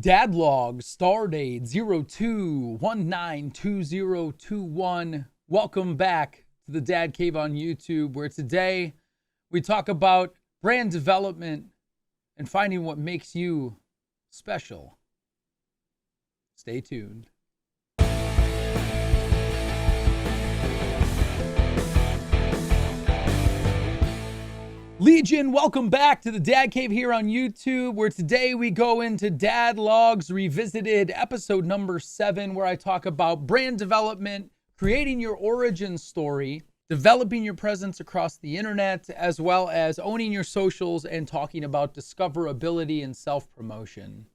Dad log star date 02192021. Welcome back to the Dad Cave on YouTube, where today we talk about brand development and finding what makes you special. Stay tuned. Legion, welcome back to the Dad Cave here on YouTube, where today we go into Dad Logs Revisited, episode number 7, where I talk about brand development, creating your origin story, developing your presence across the internet, as well as owning your socials and talking about discoverability and self-promotion.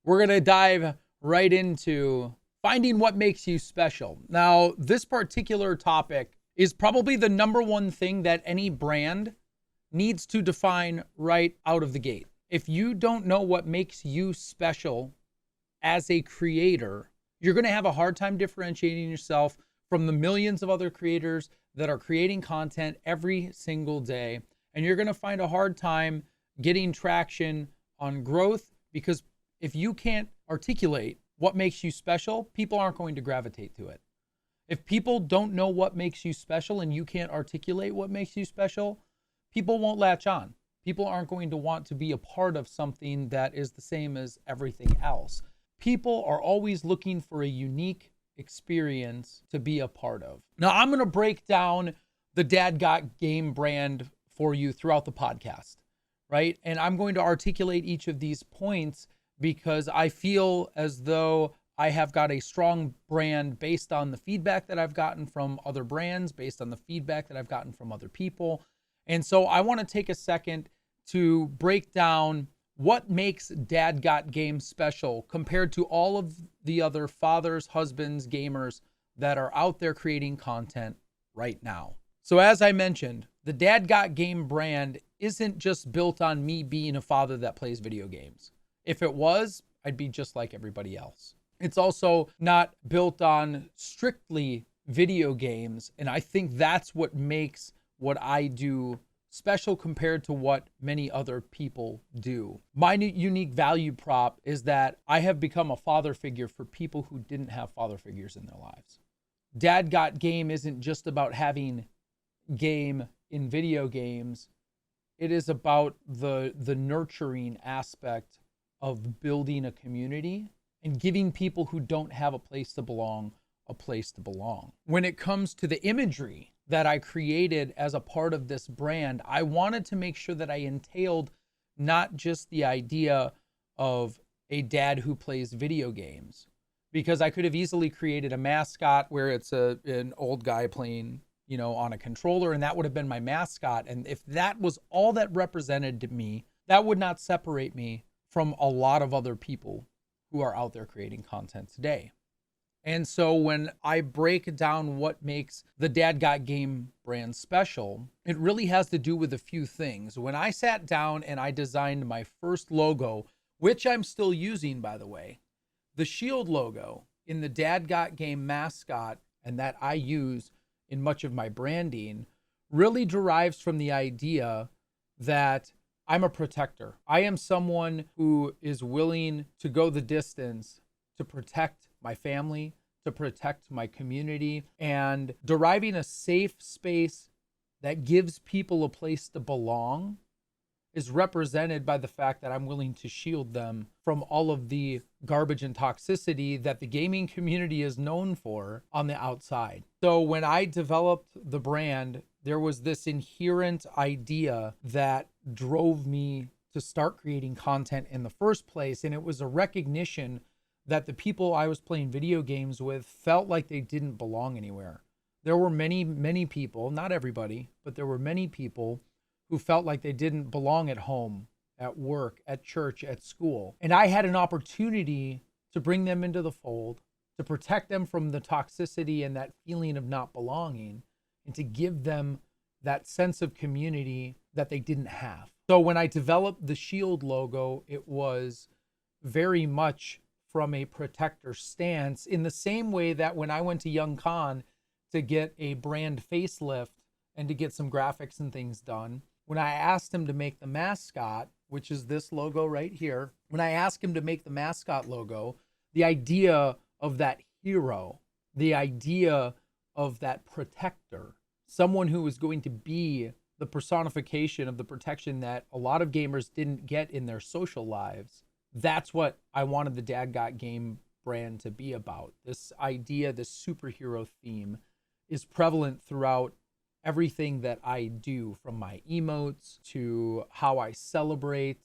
We're going to dive right into finding what makes you special. Now, this particular topic is probably the number one thing that any brand needs to define right out of the gate. If you don't know what makes you special as a creator, you're going to have a hard time differentiating yourself from the millions of other creators that are creating content every single day. And you're going to find a hard time getting traction on growth, because if you can't articulate what makes you special, people aren't going to gravitate to it. If people don't know what makes you special and you can't articulate what makes you special, people won't latch on. People aren't going to want to be a part of something that is the same as everything else. People are always looking for a unique experience to be a part of. Now, I'm going to break down the Dad Got Game brand for you throughout the podcast, right? And I'm going to articulate each of these points because I feel as though I have got a strong brand based on the feedback that I've gotten from other brands, based on the feedback that I've gotten from other people. And so I want to take a second to break down what makes Dad Got Game special compared to all of the other fathers, husbands, gamers that are out there creating content right now. So as I mentioned, the Dad Got Game brand isn't just built on me being a father that plays video games. If it was, I'd be just like everybody else. It's also not built on strictly video games. And I think that's what makes what I do special compared to what many other people do. My unique value prop is that I have become a father figure for people who didn't have father figures in their lives. Dad Got Game isn't just about having game in video games. It is about the nurturing aspect of building a community and giving people who don't have a place to belong a place to belong. When it comes to the imagery that I created as a part of this brand, I wanted to make sure that I entailed not just the idea of a dad who plays video games, because I could have easily created a mascot where it's an old guy playing, on a controller, and that would have been my mascot. And if that was all that represented to me, that would not separate me from a lot of other people who are out there creating content today. And so when I break down what makes the Dad Got Game brand special, it really has to do with a few things. When I sat down and I designed my first logo, which I'm still using, by the way, the shield logo in the Dad Got Game mascot, and that I use in much of my branding, really derives from the idea that I'm a protector. I am someone who is willing to go the distance to protect my family, to protect my community, and deriving a safe space that gives people a place to belong is represented by the fact that I'm willing to shield them from all of the garbage and toxicity that the gaming community is known for on the outside. So when I developed the brand, there was this inherent idea that drove me to start creating content in the first place. And it was a recognition that the people I was playing video games with felt like they didn't belong anywhere. There were many, many people, not everybody, but there were many people who felt like they didn't belong at home, at work, at church, at school. And I had an opportunity to bring them into the fold, to protect them from the toxicity and that feeling of not belonging, and to give them that sense of community that they didn't have. So when I developed the Shield logo, it was very much from a protector stance, in the same way that when I went to Young Con to get a brand facelift and to get some graphics and things done, when I asked him to make the mascot, which is this logo right here, when I asked him to make the mascot logo, the idea of that hero, the idea of that protector, someone who is going to be the personification of the protection that a lot of gamers didn't get in their social lives. That's what I wanted the Dad Got Game brand to be about. This idea, this superhero theme is prevalent throughout everything that I do, from my emotes to how I celebrate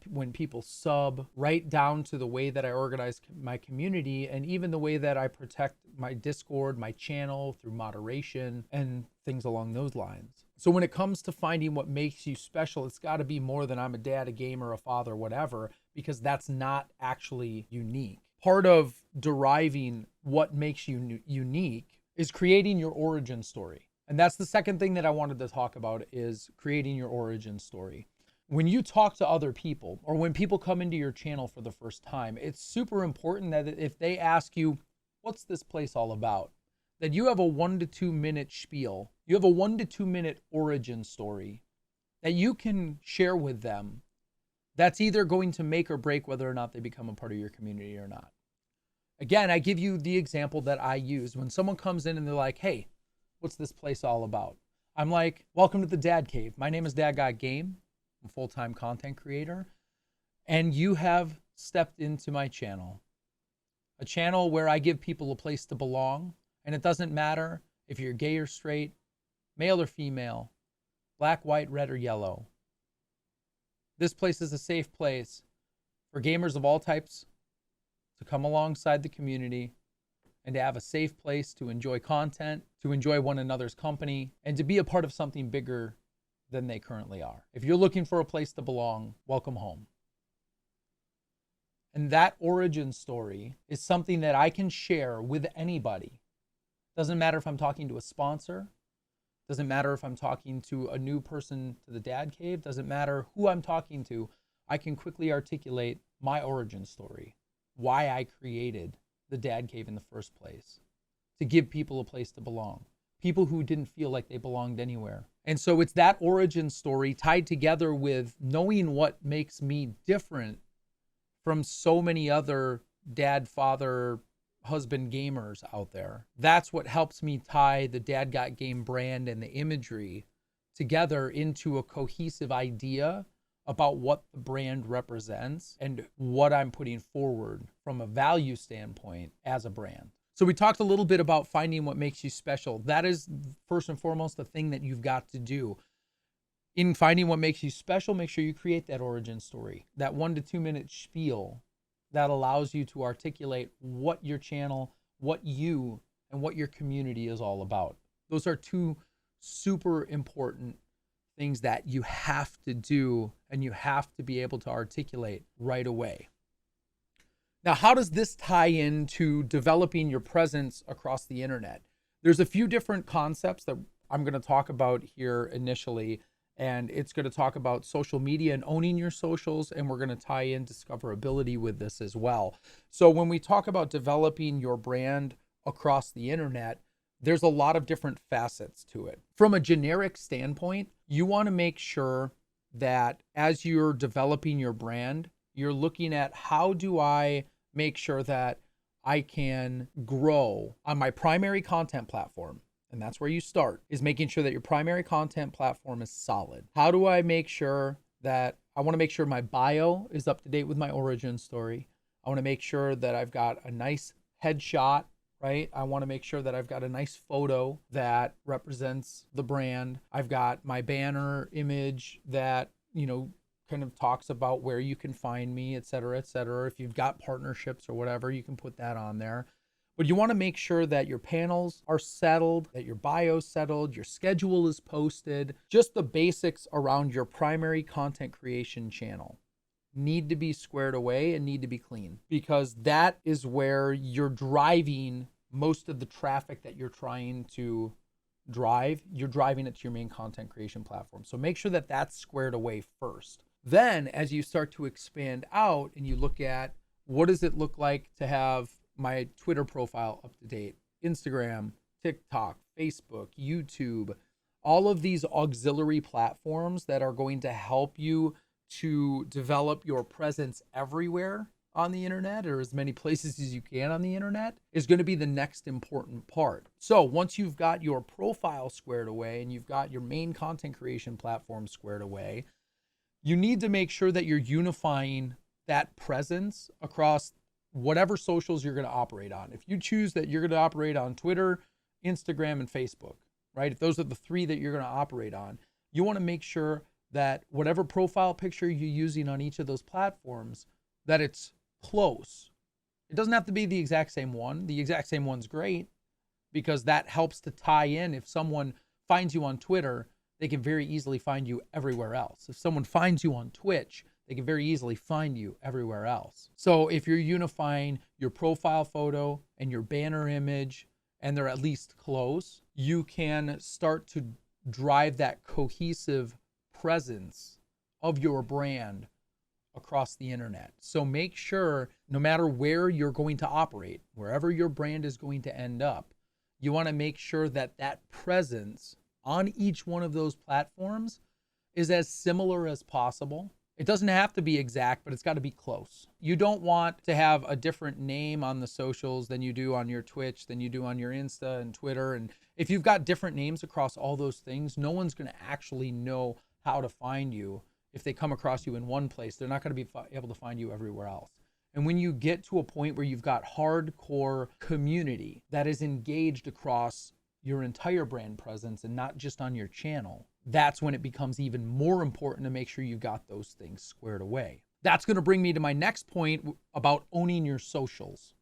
when people sub, right down to the way that I organize my community, and even the way that I protect my Discord, my channel through moderation and things along those lines. So when it comes to finding what makes you special, it's got to be more than I'm a dad, a gamer, a father, whatever, because that's not actually unique. Part of deriving what makes you unique is creating your origin story. And that's the second thing that I wanted to talk about, is creating your origin story. When you talk to other people, or when people come into your channel for the first time, it's super important that if they ask you, what's this place all about? That you have a 1 to 2 minute spiel. You have a 1 to 2 minute origin story that you can share with them. That's either going to make or break whether or not they become a part of your community or not. Again, I give you the example that I use. When someone comes in and they're like, hey, what's this place all about? I'm like, welcome to the Dad Cave. My name is Dad Got Game. I'm a full-time content creator. And you have stepped into my channel. A channel where I give people a place to belong. And it doesn't matter if you're gay or straight, male or female, black, white, red, or yellow. This place is a safe place for gamers of all types to come alongside the community and to have a safe place to enjoy content, to enjoy one another's company, and to be a part of something bigger than they currently are. If you're looking for a place to belong, welcome home. And that origin story is something that I can share with anybody. Doesn't matter if I'm talking to a sponsor, doesn't matter if I'm talking to a new person to the Dad Cave, doesn't matter who I'm talking to. I can quickly articulate my origin story, why I created the Dad Cave in the first place, to give people a place to belong, people who didn't feel like they belonged anywhere. And so it's that origin story tied together with knowing what makes me different from so many other dad, father, husband gamers out there. That's what helps me tie the Dad Got Game brand and the imagery together into a cohesive idea about what the brand represents and what I'm putting forward from a value standpoint as a brand. So we talked a little bit about finding what makes you special. That is first and foremost the thing that you've got to do. In finding what makes you special, make sure you create that origin story, that 1 to 2 minute spiel that allows you to articulate what your channel, what you, and what your community is all about. Those are two super important things that you have to do and you have to be able to articulate right away. Now, how does this tie into developing your presence across the internet? There's a few different concepts that I'm going to talk about here initially, and it's going to talk about social media and owning your socials, and we're going to tie in discoverability with this as well. So when we talk about developing your brand across the internet, there's a lot of different facets to it. From a generic standpoint, you want to make sure that as you're developing your brand, you're looking at how do I make sure that I can grow on my primary content platform. And that's where you start, is making sure that your primary content platform is solid. How do I make sure that I want to make sure my bio is up to date with my origin story? I want to make sure that I've got a nice headshot, right? I want to make sure that I've got a nice photo that represents the brand. I've got my banner image that, kind of talks about where you can find me, et cetera, et cetera. If you've got partnerships or whatever, you can put that on there. But you want to make sure that your panels are settled, that your bio's settled, your schedule is posted. Just the basics around your primary content creation channel need to be squared away and need to be clean, because that is where you're driving most of the traffic that you're trying to drive. You're driving it to your main content creation platform. So make sure that that's squared away first. Then as you start to expand out and you look at what does it look like to have my Twitter profile up to date, Instagram, TikTok, Facebook, YouTube, all of these auxiliary platforms that are going to help you to develop your presence everywhere on the internet, or as many places as you can on the internet, is going to be the next important part. So once you've got your profile squared away and you've got your main content creation platform squared away, you need to make sure that you're unifying that presence across whatever socials you're going to operate on. If you choose that you're going to operate on Twitter, Instagram, and Facebook, right? If those are the three that you're going to operate on, you want to make sure that whatever profile picture you're using on each of those platforms, that it's close. It doesn't have to be the exact same one. The exact same one's great because that helps to tie in. If someone finds you on Twitter, they can very easily find you everywhere else. If someone finds you on Twitch, they can very easily find you everywhere else. So if you're unifying your profile photo and your banner image, and they're at least close, you can start to drive that cohesive presence of your brand across the internet. So make sure, no matter where you're going to operate, wherever your brand is going to end up, you want to make sure that that presence on each one of those platforms is as similar as possible. It doesn't have to be exact, but it's got to be close. You don't want to have a different name on the socials than you do on your Twitch, than you do on your Insta and Twitter. And if you've got different names across all those things, no one's going to actually know how to find you. If they come across you in one place, they're not going to be able to find you everywhere else. And when you get to a point where you've got hardcore community that is engaged across your entire brand presence and not just on your channel, that's when it becomes even more important to make sure you got those things squared away. That's going to bring me to my next point about owning your socials.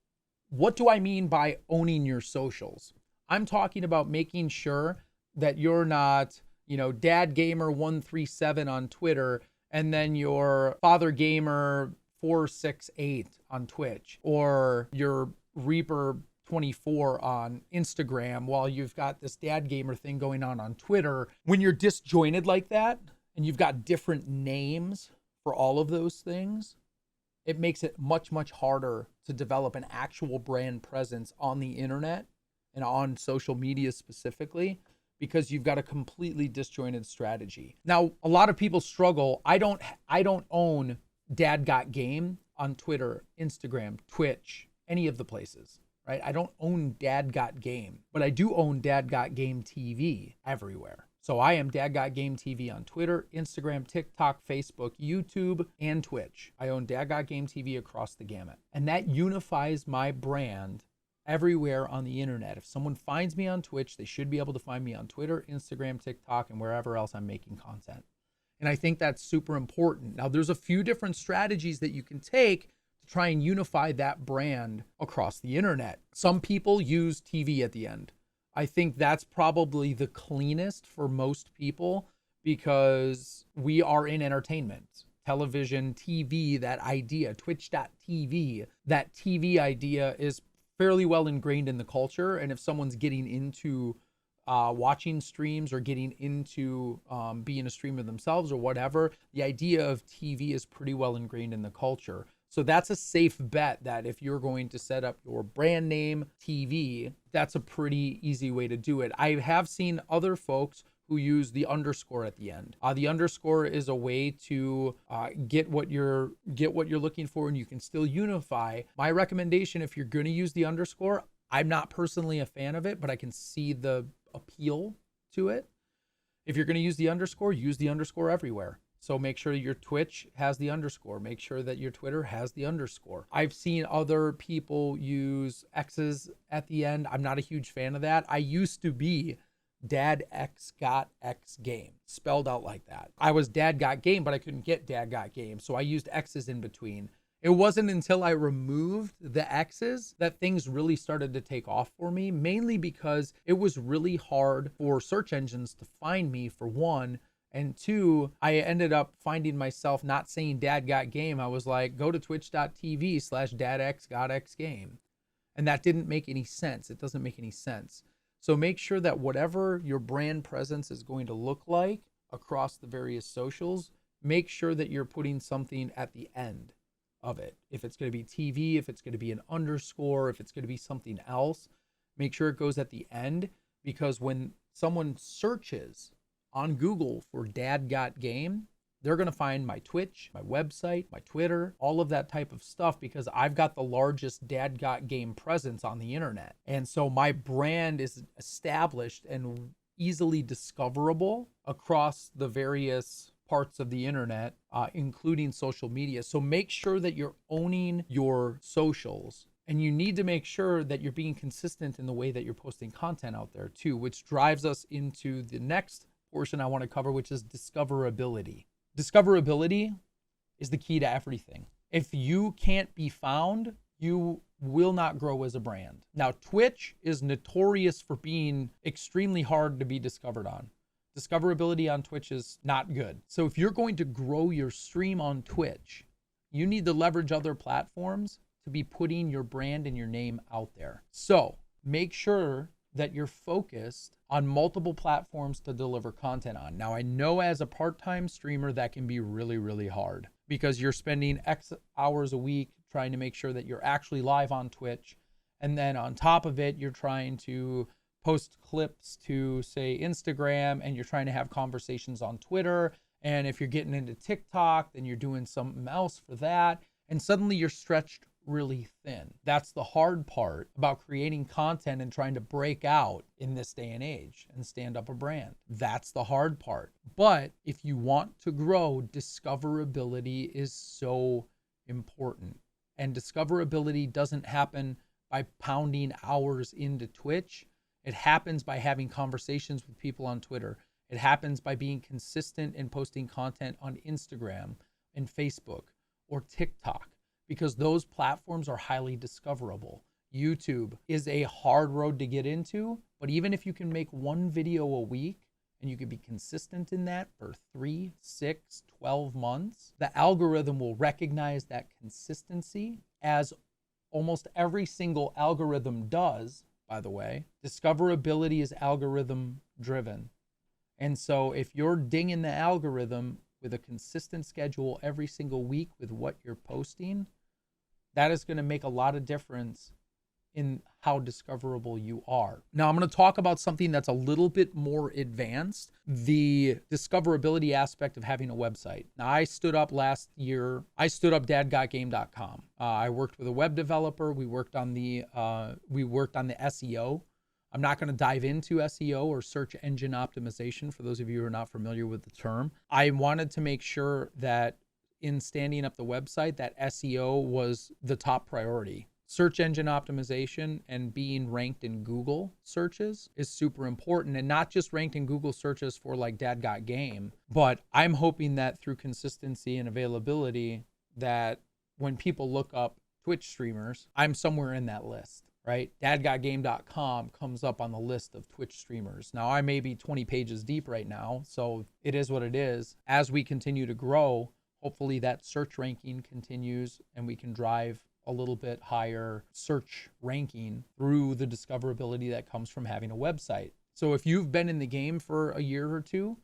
What do I mean by owning your socials? I'm talking about making sure that you're not, Dad Gamer 137 on Twitter, and then your Father Gamer 468 on Twitch, or your Reaper 24 on Instagram, while you've got this Dad Gamer thing going on Twitter. When you're disjointed like that, and you've got different names for all of those things, it makes it much, much harder to develop an actual brand presence on the internet and on social media specifically, because you've got a completely disjointed strategy. Now, a lot of people struggle. I don't own Dad Got Game on Twitter, Instagram, Twitch, any of the places, right? I don't own Dad Got Game, but I do own Dad Got Game TV everywhere. So I am Dad Got Game TV on Twitter, Instagram, TikTok, Facebook, YouTube, and Twitch. I own Dad Got Game TV across the gamut. And that unifies my brand everywhere on the internet. If someone finds me on Twitch, they should be able to find me on Twitter, Instagram, TikTok, and wherever else I'm making content. And I think that's super important. Now, there's a few different strategies that you can take to try and unify that brand across the internet. Some people use TV at the end. I think that's probably the cleanest for most people, because we are in entertainment. Television, TV, that idea, Twitch.tv, that TV idea is fairly well ingrained in the culture. And if someone's getting into watching streams or getting into being a streamer themselves or whatever, the idea of TV is pretty well ingrained in the culture. So that's a safe bet that if you're going to set up your brand name TV, that's a pretty easy way to do it. I have seen other folks who use the underscore at the end. The underscore is a way to get what you're looking for, and you can still unify. My recommendation, if you're going to use the underscore, I'm not personally a fan of it, but I can see the appeal to it. If you're going to use the underscore everywhere. So make sure your Twitch has the underscore. Make sure that your Twitter has the underscore. I've seen other people use X's at the end. I'm not a huge fan of that. I used to be Dad X Got X Game, spelled out like that. I was Dad Got Game, but I couldn't get Dad Got Game, so I used X's in between. It wasn't until I removed the X's that things really started to take off for me, mainly because it was really hard for search engines to find me, for one. And two, I ended up finding myself not saying Dad Got Game. I was like, go to twitch.tv/dadxgotxgame. And that didn't make any sense. It doesn't make any sense. So make sure that whatever your brand presence is going to look like across the various socials, make sure that you're putting something at the end of it. If it's going to be TV, if it's going to be an underscore, if it's going to be something else, make sure it goes at the end, because when someone searches on Google for Dad Got Game, they're going to find my Twitch, my website, my Twitter, all of that type of stuff, because I've got the largest Dad Got Game presence on the internet. And so my brand is established and easily discoverable across the various parts of the internet, including social media. So make sure that you're owning your socials. And you need to make sure that you're being consistent in the way that you're posting content out there too, which drives us into the next portion I want to cover, which is discoverability. Discoverability is the key to everything. If you can't be found, you will not grow as a brand. Now, Twitch is notorious for being extremely hard to be discovered on. Discoverability on Twitch is not good. So if you're going to grow your stream on Twitch, you need to leverage other platforms to be putting your brand and your name out there. So make sure that you're focused on multiple platforms to deliver content on. Now, I know as a part-time streamer, that can be really, really hard because you're spending X hours a week trying to make sure that you're actually live on Twitch. And then on top of it, you're trying to post clips to, say, Instagram, and you're trying to have conversations on Twitter. And if you're getting into TikTok, then you're doing something else for that. And suddenly you're stretched really thin. That's the hard part about creating content and trying to break out in this day and age and stand up a brand. That's the hard part. But if you want to grow, discoverability is so important. And discoverability doesn't happen by pounding hours into Twitch. It happens by having conversations with people on Twitter. It happens by being consistent and posting content on Instagram and Facebook or TikTok, because those platforms are highly discoverable. YouTube is a hard road to get into, but even if you can make one video a week and you can be consistent in that for 3, 6, 12 months, the algorithm will recognize that consistency, as almost every single algorithm does, by the way. Discoverability is algorithm driven. And so if you're dinging the algorithm with a consistent schedule every single week with what you're posting, that is going to make a lot of difference in how discoverable you are. Now, I'm going to talk about something that's a little bit more advanced, the discoverability aspect of having a website. Now, I stood up dadgotgame.com. I worked with a web developer. We worked on the SEO. I'm not going to dive into SEO or search engine optimization for those of you who are not familiar with the term. I wanted to make sure that in standing up the website, that SEO was the top priority. Search engine optimization and being ranked in Google searches is super important, and not just ranked in Google searches for like Dad Got Game, but I'm hoping that through consistency and availability, that when people look up Twitch streamers, I'm somewhere in that list, right? dadgotgame.com comes up on the list of Twitch streamers. Now, I may be 20 pages deep right now, so it is what it is. As we continue to grow, hopefully that search ranking continues and we can drive a little bit higher search ranking through the discoverability that comes from having a website. So if you've been in the game for a year or two,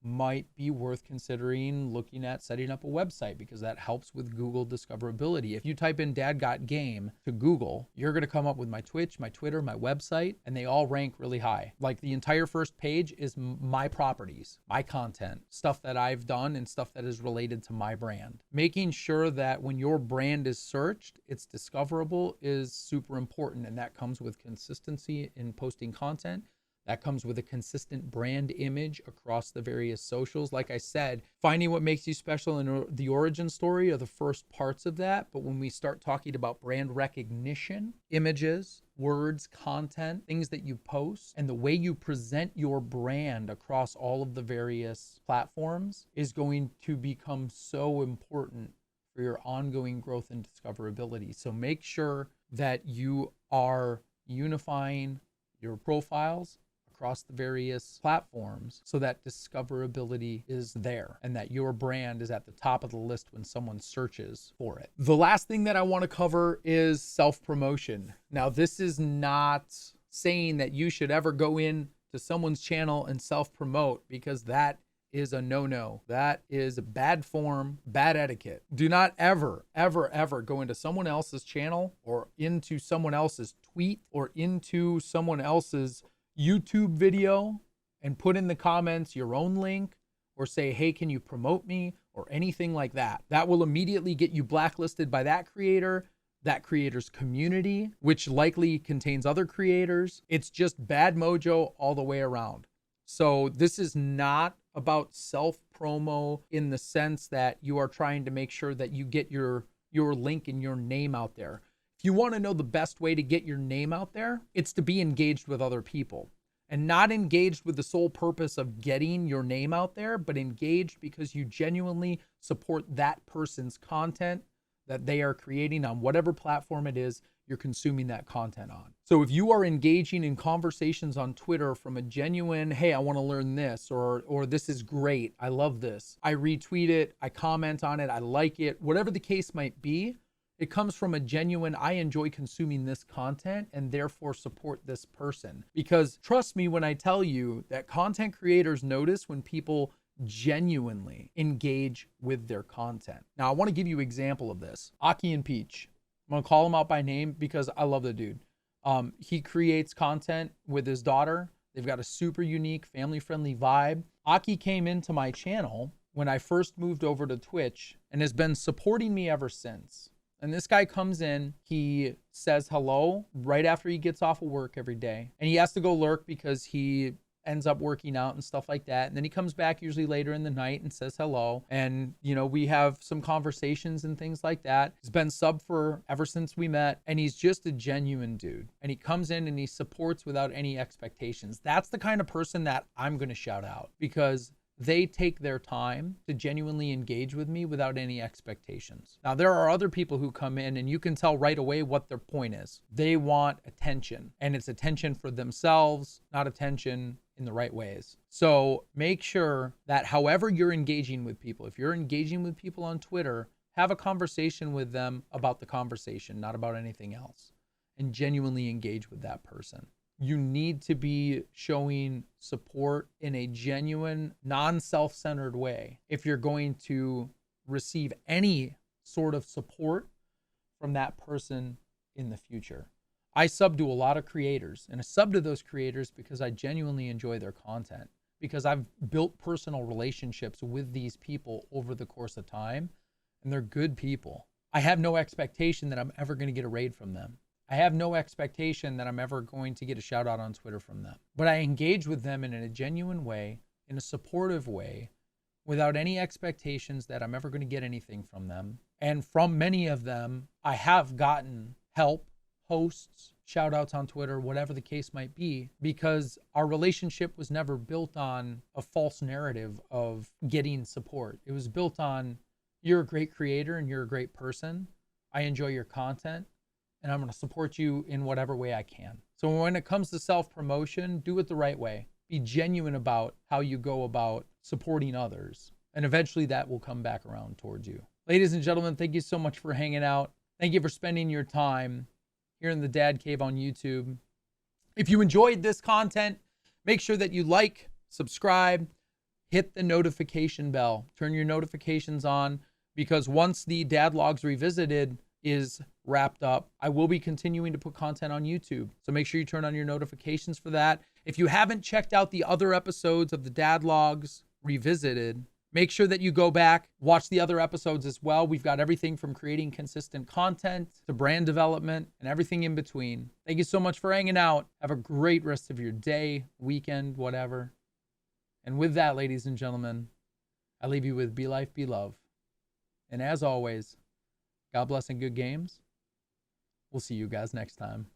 might be worth considering looking at setting up a website, because that helps with Google discoverability. If you type in Dad Got Game to Google, you're going to come up with my Twitch, my Twitter, my website, and they all rank really high. Like the entire first page is my properties, my content, stuff that I've done and stuff that is related to my brand. Making sure that when your brand is searched, it's discoverable is super important. And that comes with consistency in posting content. That comes with a consistent brand image across the various socials. Like I said, finding what makes you special in the origin story are the first parts of that. But when we start talking about brand recognition, images, words, content, things that you post, and the way you present your brand across all of the various platforms is going to become so important for your ongoing growth and discoverability. So make sure that you are unifying your profiles across the various platforms so that discoverability is there and that your brand is at the top of the list when someone searches for it. The last thing that I want to cover is self-promotion. Now, this is not saying that you should ever go in to someone's channel and self-promote, because that is a no-no. That is bad form, bad etiquette. Do not ever, ever, ever go into someone else's channel or into someone else's tweet or into someone else's YouTube video and put in the comments your own link or say, hey, can you promote me, or anything like that. That will immediately get you blacklisted by that creator's community, which likely contains other creators. It's just bad mojo all the way around. So this is not about self promo in the sense that you are trying to make sure that you get your link and your name out there. If you want to know the best way to get your name out there, it's to be engaged with other people, and not engaged with the sole purpose of getting your name out there, but engaged because you genuinely support that person's content that they are creating on whatever platform it is you're consuming that content on. So if you are engaging in conversations on Twitter from a genuine, hey, I want to learn this, or this is great, I love this, I retweet it, I comment on it, I like it, whatever the case might be, it comes from a genuine, I enjoy consuming this content and therefore support this person. Because trust me when I tell you that content creators notice when people genuinely engage with their content. Now, I want to give you an example of this. Aki and Peach. I'm going to call him out by name because I love the dude. He creates content with his daughter. They've got a super unique, family-friendly vibe. Aki came into my channel when I first moved over to Twitch and has been supporting me ever since. And this guy comes in, he says hello right after he gets off of work every day. And he has to go lurk because he ends up working out and stuff like that. And then he comes back usually later in the night and says hello. And, you know, we have some conversations and things like that. He's been sub for ever since we met. And he's just a genuine dude. And he comes in and he supports without any expectations. That's the kind of person that I'm going to shout out, because they take their time to genuinely engage with me without any expectations. Now, there are other people who come in and you can tell right away what their point is. They want attention, and it's attention for themselves, not attention in the right ways. So make sure that however you're engaging with people, if you're engaging with people on Twitter, have a conversation with them about the conversation, not about anything else, and genuinely engage with that person. You need to be showing support in a genuine, non-self-centered way if you're going to receive any sort of support from that person in the future. I sub to a lot of creators, and I sub to those creators because I genuinely enjoy their content, because I've built personal relationships with these people over the course of time, and they're good people. I have no expectation that I'm ever going to get a raid from them. I have no expectation that I'm ever going to get a shout out on Twitter from them, but I engage with them in a genuine way, in a supportive way, without any expectations that I'm ever going to get anything from them. And from many of them, I have gotten help, posts, shout outs on Twitter, whatever the case might be, because our relationship was never built on a false narrative of getting support. It was built on, you're a great creator and you're a great person. I enjoy your content, and I'm going to support you in whatever way I can. So when it comes to self-promotion, do it the right way. Be genuine about how you go about supporting others, and eventually that will come back around towards you. Ladies and gentlemen, thank you so much for hanging out. Thank you for spending your time here in the Dad Cave on YouTube. If you enjoyed this content, make sure that you like, subscribe, hit the notification bell, turn your notifications on, because once the Dad Logs Revisited is wrapped up, I will be continuing to put content on YouTube. So make sure you turn on your notifications for that. If you haven't checked out the other episodes of the Dad Logs Revisited, make sure that you go back, watch the other episodes as well. We've got everything from creating consistent content to brand development and everything in between. Thank you so much for hanging out. Have a great rest of your day, weekend, whatever. And with that, ladies and gentlemen, I leave you with be life, be love. And as always, God bless and good games. We'll see you guys next time.